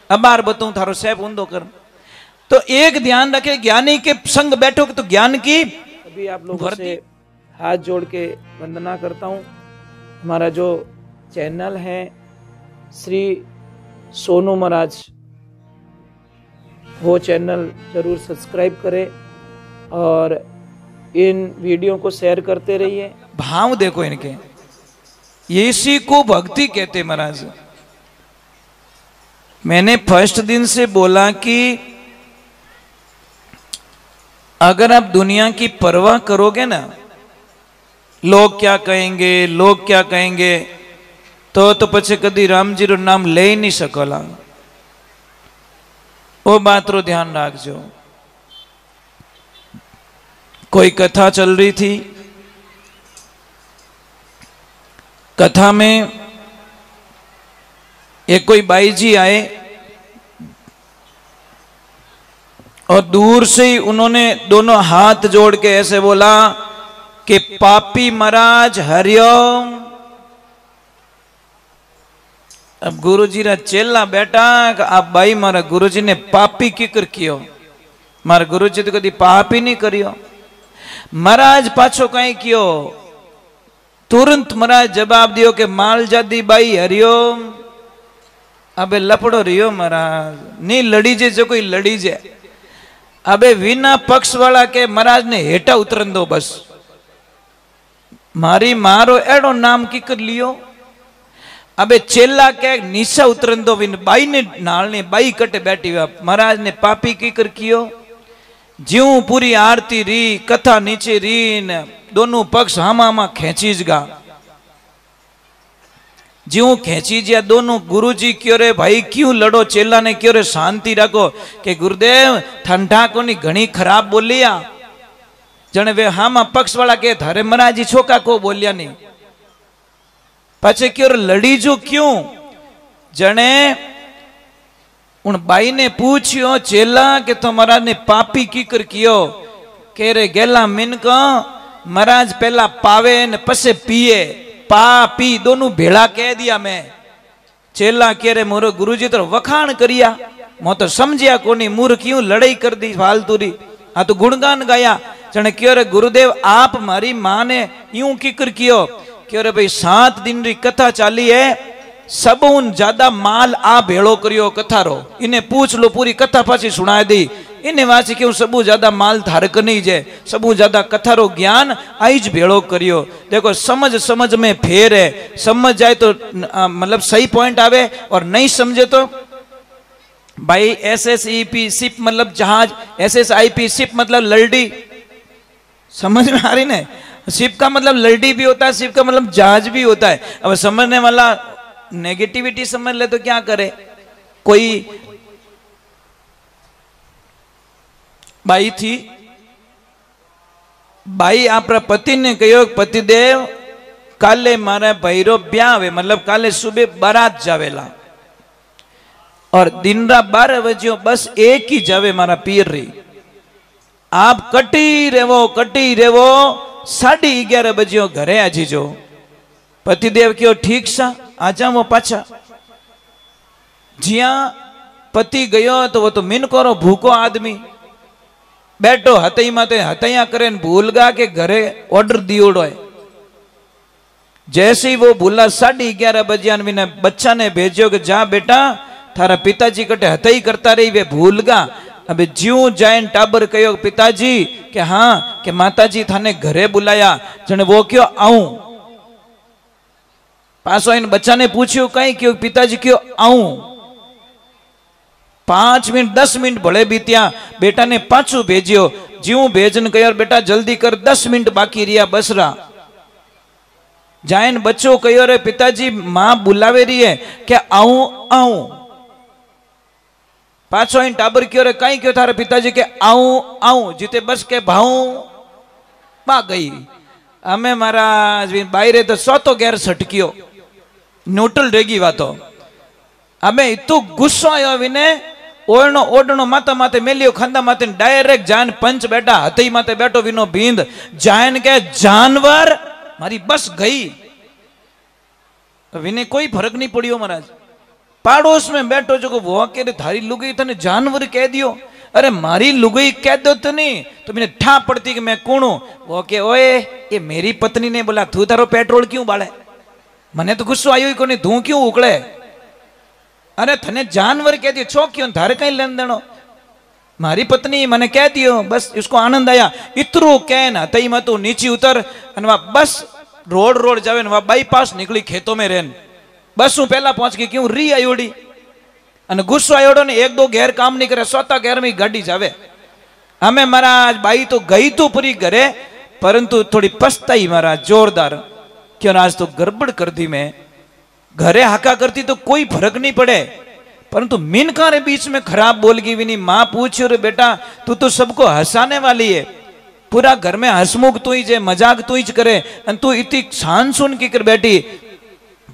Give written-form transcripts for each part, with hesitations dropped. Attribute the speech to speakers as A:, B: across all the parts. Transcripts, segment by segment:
A: अब बार बताऊं थारो सैफ ऊंधो कर। तो एक ध्यान रखे, ज्ञानी के संग बैठोगे तो ज्ञान की
B: अभी आप लोगों से हाथ जोड़ के वंदना करता हूँ। हमारा जो चैनल है श्री सोनू महाराज, वो चैनल जरूर सब्सक्राइब करें और इन वीडियो को शेयर करते रहिए।
A: भाव देखो इनके, ये इसी को भक्ति कहते महाराज। मैंने फर्स्ट दिन से बोला कि अगर आप दुनिया की परवाह करोगे ना, लोग क्या कहेंगे, लोग क्या कहेंगे, तो पछे कदी राम जी रो नाम ले ही नहीं सकोला। वो बात रो ध्यान रखजो। कोई कथा चल रही थी, कथा में एक कोई बाई जी आए और दूर से ही उन्होंने दोनों हाथ जोड़ के ऐसे बोला कि पापी महाराज हरिओम। अब गुरुजी रा चेला बेटा, आप भाई मारा गुरुजी ने पापी किकर कियो? मारा गुरुजी तो कदी पाप ही नहीं करियो। महाराज पाछो कहीं कियो? तुरंत महाराज जवाब दियो कि माल जादी बाई हरिओम। अबे लपड़ो रियो महाराज, नहीं लड़ी जे जो कोई लड़ी जे। अबे विना पक्ष वाला के महाराज ने हेठा उतरन दो बस। मारी मारो एड़ो नाम किकर लियो। अबे चेला के नीचा उतरन दो, विन बाई ने नाल ने बाई कटे बैठी हुआ। महाराज ने पापी किकर कियो? ज्यों पूरी आरती री, कथा नीचे री न दोनों पक्ष हामा खेचीज गा। ज्यों खेची जिया दोनों गुरुजी क्यों रे भाई क्यों लड़ो? चेला ने क्यों रे शांति रखो कि गुरुदेव ठंडा को नहीं घनी खराब बोलिया। जने वे हामा पक्ष वाला के थारे महाराज जी छोका को बोलिया नहीं। पछे क्यों लड़ी जो क्यों? जने उन बाई ने पूछियो चेला कि तो महाराज ने पापी किकर कियो? कह रे गेला मिन को महाराज पहला पावे न पसे पिए, पा पी दोनों भेड़ा कह दिया मैं। चेला कह रे मोरो गुरुजी तो वखाण करिया, मो तो समझिया कोनी मूर क्यों लड़ाई कर दी फालतू री। हाँ तो गुणगान गाया। जने क्यों रे गुरुदेव आप मारी मां ने यूं किकर कियो? क्यों रे भाई 7 दिन री कथा चाली है, सब उन ज्यादा माल आ भेड़ो करियो कथा रो। इन्हें पूछ लो, पूरी कथा पाछी सुना दी। इन्हें वाची क्यों सबू ज्यादा माल धारक नहीं जे, सबू ज्यादा कथा रो ज्ञान आईज भेड़ो करियो। देखो समझ समझ में फेर है, समझ जाए तो मतलब सही पॉइंट आवे और नहीं समझे तो भाई SSEP शिप मतलब जहाज, SSIP शिप मतलब लल्डी। समझ में आ रही ना? शिप का मतलब लल्डी भी होता है, शिप का मतलब जहाज भी होता है। अब समझने वाला नेगेटिविटी समझ ले तो क्या करे? कोई बाई थी, बाई आपरा पति ने कहो पतिदेव काले मारा भैरो ब्याह, मतलब काले सुबह बारात जावेला और दिन रात 12 बजे बस एक ही जावे मारा पीर रही। आप कटी रेवो 11:30 बजे घरे आजी जो। पतिदेव क्यों ठीक सा आ जाओ पाछा। जिया पति गयो तो वो तो मिन करो भूखो आदमी बैठो हतई माते हतैया करे भूल गा के घरे ऑर्डर दियोड़ो है। जैसे ही वो भूला 11:30 बजे ने बच्चा ने भेजो कि जा बेटा थारा पिताजी कटे हतई करता रही, वे भूल गा। अबे ज्यों जाइन टाबर कहो पिताजी के हाँ के माताजी थाने घरे बुलाया। जने वो क्यों आऊं? पासो इन बच्चा ने पूछ्यो कहीं क्यों पिताजी क्यों आऊं? 5 मिनट 10 मिनट भले बीतिया, बेटा ने पाछू भेजियो। ज्यों भेजन कहो बेटा जल्दी कर 10 मिनट बाकी रिया बसरा। जाइन बच्चों कहो रे पिताजी मां बुलावे रही है क्या आऊं आऊं? पाछो इन टाबर क्यों रे कहीं क्यों थारे पिताजी के आऊं आऊं? जीते बस के भाऊ बा गई। हमें महाराज बाहरे तो सौतो गैर सटकियो न्यूट्रल रहेगी बातो। हमें इतो गुस्सो आयो विने ओढ़नो ओढ़नो माता माते मेलियो खंदा माते डायरेक्ट जान पंच बेटा हथई माते बैठो विनो बींद जान के जानवर मारी बस गई। विने कोई फर्क नहीं पड़ियो महाराज। पाड़ोस में बैठो जो वो के थारी लुगाई तने जानवर कह दियो। अरे मारी लुगाई कह दो तो नहीं तो मैंने ठा पड़ती कि मैं कौन हूं। वो के ओए ये मेरी पत्नी ने बोला तू तारो पेट्रोल क्यों बाले, मने तो गुस्सो आयो ही को नहीं, तू क्यों उकड़े। अरे थने जानवर कह दियो छो क्यों, थारे कहीं लेन देनो, मारी पत्नी मैंने कह दियो। बस इसको आनंद आया, इतरो कह ना तई मत नीचे उतर बस रोड जावे वहां बाईपास निकली खेतों में रेन बस हूँ पहला पहुंच गई क्यों री आयोड़ी અને ગુસ્સો આવ્યો ને એક દો ઘેર કામ નહીં કરે સોતા ઘેર में गाड़ी जावे। हमें महाराज बाई तो गई तो पूरी घरे परंतु थोड़ी पछताई महाराज जोरदार, क्यों आज तो गड़बड़ कर दी मैं, घरे हाका करती तो कोई फर्क नहीं पड़े परंतु मिनका रे बीच में खराब बोल गई भी नहीं। माँ पूछो रे बेटा तू तो सबको हंसाने वाली है, पूरा घर में हंसमुख तू ही जे मजाक तू ही करे तू इतनी शान सुन की कर बैठी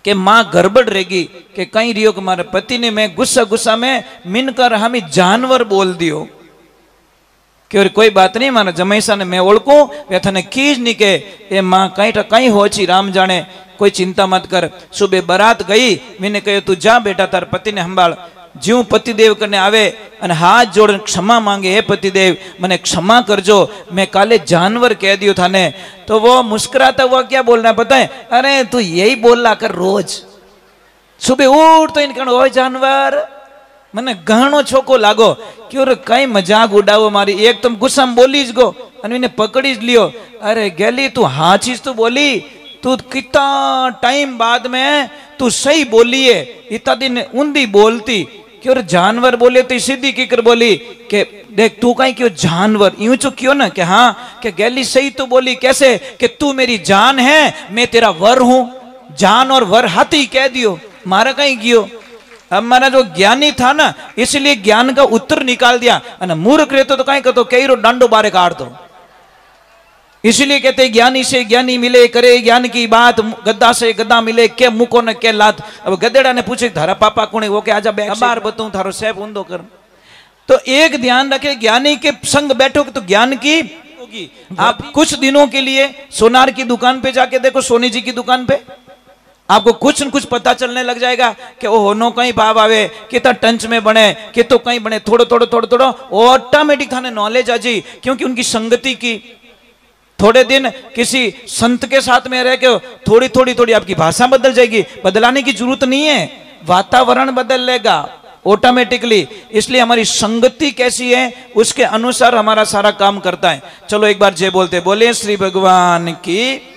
A: कि माँ गड़बड़ रहेगी कि कहीं रियो तुम्हारे पति ने मैं गुस्सा में मिनकर हमें जानवर बोल दियो कि कोई बात नहीं मारा जमैसा ने मैं ओळखू वे थने कीज नहीं के ए माँ कहीं होची राम जाने, कोई चिंता मत कर। सुबह बारात गई मैंने कहो तू जा बेटा तार पति ने संभाल। ज्यों पतिदेव करने आवे અને हाथ जोड़ क्षमा मांगे, हे पतिदेव मने क्षमा करजो मैं काले जानवर कह दियो थाने। तो वो मुस्कुराता हुआ क्या बोल रहा है पता है, अरे तू यही बोला कर रोज सुबह उठ तो इनका ओ जानवर मने घणो छोको लागो क्यों कई मजाक उड़ावो मारी, एक तुम गुस्सा में बोली गो અને इन्हें पकड़ी लियो। अरे गेली तू हाँ चीज तो बोली, तू कितना टाइम बाद में तू सही बोली है, इतना दिन ऊंधी बोलती क्यों जानवर बोले तो सीधी की कर बोली कि देख तू कहीं क्यों जानवर यूं तो क्यों ना कि हाँ कि गैली सही तो बोली कैसे कि तू मेरी जान है मैं तेरा वर हूं, जान और वर हाथी कह दियो मारा कहीं गियो। अब मारा जो ज्ञानी था ना इसलिए ज्ञान का उत्तर निकाल दिया, मूर्ख रहते तो कहीं कहते कई रो डांडो बारे काट दो। इसलिए कहते ज्ञानी से ज्ञानी मिले करे ज्ञान की बात, गद्दा से गद्दा मिले के मुको न के लात। अब गदेड़ा ने पूछे थारा पापा कौन है, वो के आजा बार बताऊं थारो सेब ऊंधो कर। तो एक ध्यान रखे ज्ञानी के संग बैठो तो ज्ञान की होगी। आप कुछ दिनों के लिए सोनार की दुकान पे जाके देखो, सोनी जी की दुकान पे आपको कुछ न कुछ पता चलने लग जाएगा कि ओ होनो कहीं भाव आवे कितना टंच में बने कि तो कहीं बने थोड़ो ऑटोमेटिक थाने नॉलेज आ जाए, क्योंकि उनकी संगति की। थोड़े दिन किसी संत के साथ में रह के थोड़ी आपकी भाषा बदल जाएगी, बदलाने की जरूरत नहीं है, वातावरण बदल लेगा ऑटोमेटिकली। इसलिए हमारी संगति कैसी है उसके अनुसार हमारा सारा काम करता है। चलो एक बार जय बोलते, बोले श्री भगवान की।